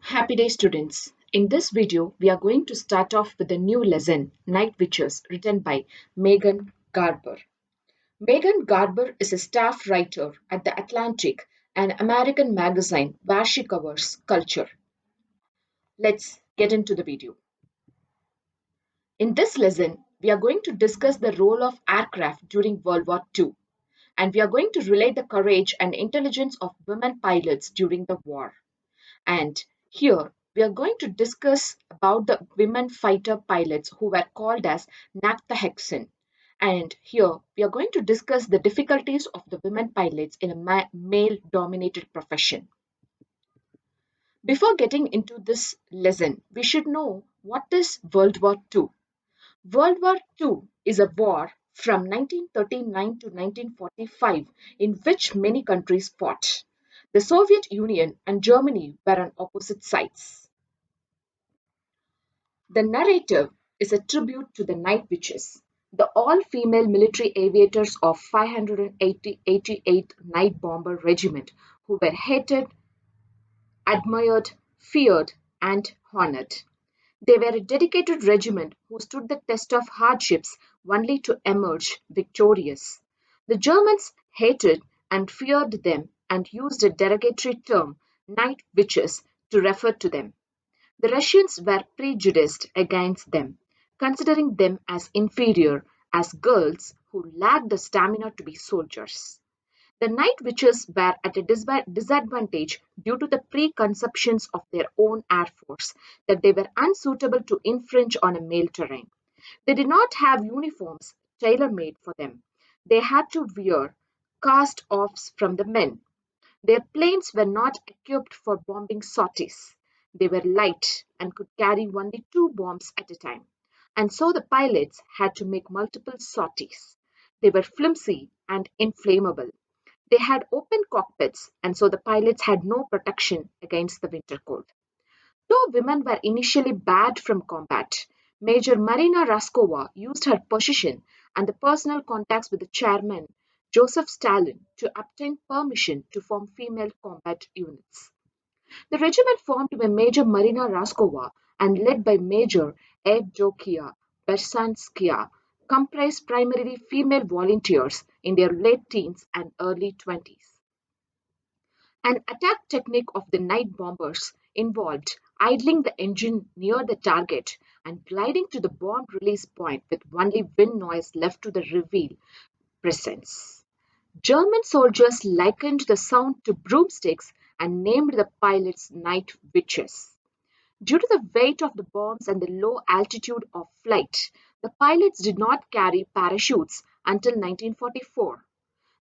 Happy day students. In this video, we are going to start off with a new lesson, Night Witches, written by Megan Garber. Megan Garber is a staff writer at The Atlantic, an American magazine where she covers culture. Let's get into the video. In this lesson, we are going to discuss the role of aircraft during World War II, and we are going to relate the courage and intelligence of women pilots during the war. And here we are going to discuss about the women fighter pilots who were called as Naphtahexen. And here we are going to discuss the difficulties of the women pilots in a male dominated profession. Before getting into this lesson, we should know what is World War II. World War II is a war from 1939 to 1945 in which many countries fought. The Soviet Union and Germany were on opposite sides. The narrative is a tribute to the Night Witches, the all-female military aviators of 588th Night Bomber Regiment who were hated, admired, feared, and honored. They were a dedicated regiment who stood the test of hardships only to emerge victorious. The Germans hated and feared them and used a derogatory term, night witches, to refer to them. The Russians were prejudiced against them, considering them as inferior, as girls who lacked the stamina to be soldiers. The night witches were at a disadvantage due to the preconceptions of their own air force that they were unsuitable to infringe on a male terrain. They did not have uniforms tailor made for them. They had to wear cast offs from the men. Their planes were not equipped for bombing sorties. They were light and could carry only two bombs at a time, and so the pilots had to make multiple sorties. They were flimsy and inflammable. They had open cockpits, and so the pilots had no protection against the winter cold. Though women were initially barred from combat, Major Marina Raskova used her position and the personal contacts with the chairman, Joseph Stalin, to obtain permission to form female combat units. The regiment formed by Major Marina Raskova and led by Major Evdokia Bersanskaya comprised primarily female volunteers in their late teens and early 20s. An attack technique of the night bombers involved idling the engine near the target and gliding to the bomb release point with only wind noise left to reveal presence. German soldiers likened the sound to broomsticks and named the pilots night witches. Due to the weight of the bombs and the low altitude of flight, the pilots did not carry parachutes until 1944.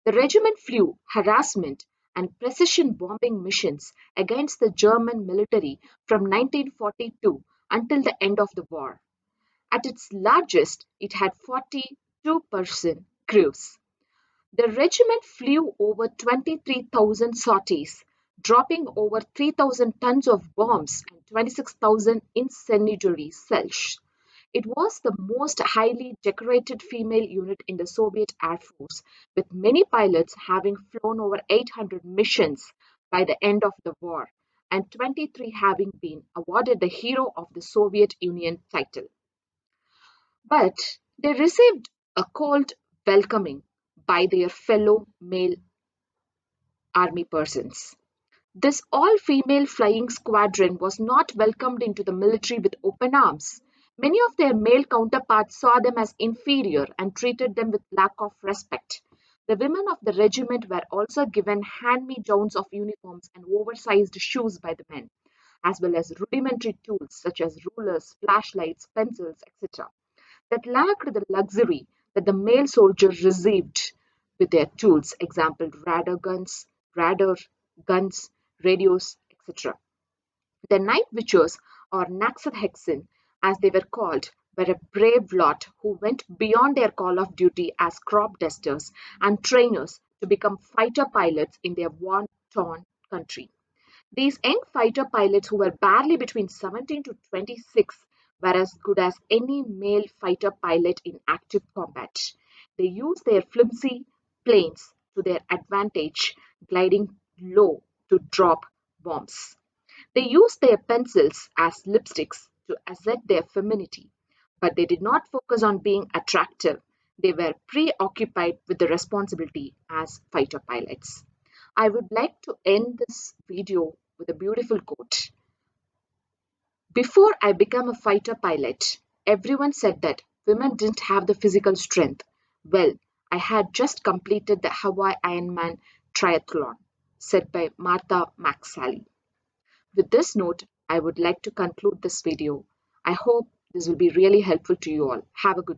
The regiment flew harassment and precision bombing missions against the German military from 1942 until the end of the war. At its largest, it had 42-person crews. The regiment flew over 23,000 sorties, dropping over 3,000 tons of bombs and 26,000 incendiary cells. It was the most highly decorated female unit in the Soviet Air Force, with many pilots having flown over 800 missions by the end of the war, and 23 having been awarded the Hero of the Soviet Union title. But they received a cold welcoming by their fellow male army persons. This all female flying squadron was not welcomed into the military with open arms. Many of their male counterparts saw them as inferior and treated them with lack of respect. The women of the regiment were also given hand me downs of uniforms and oversized shoes by the men, as well as rudimentary tools such as rulers, flashlights, pencils, etc., that lacked the luxury that the male soldier received with their tools, example radar guns, radios, etc. The night witches, or Naxalhexen as they were called, were a brave lot who went beyond their call of duty as crop dusters and trainers to become fighter pilots in their war-torn country. These young fighter pilots, who were barely between 17 to 26, were as good as any male fighter pilot in active combat. They used their flimsy planes to their advantage, gliding low to drop bombs. They used their pencils as lipsticks to assert their femininity, but they did not focus on being attractive. They were preoccupied with the responsibility as fighter pilots. I would like to end this video with a beautiful quote. Before I became a fighter pilot, everyone said that women didn't have the physical strength. Well, I had just completed the Hawaii Ironman triathlon, said by Martha McSally. With this note, I would like to conclude this video. I hope this will be really helpful to you all. Have a good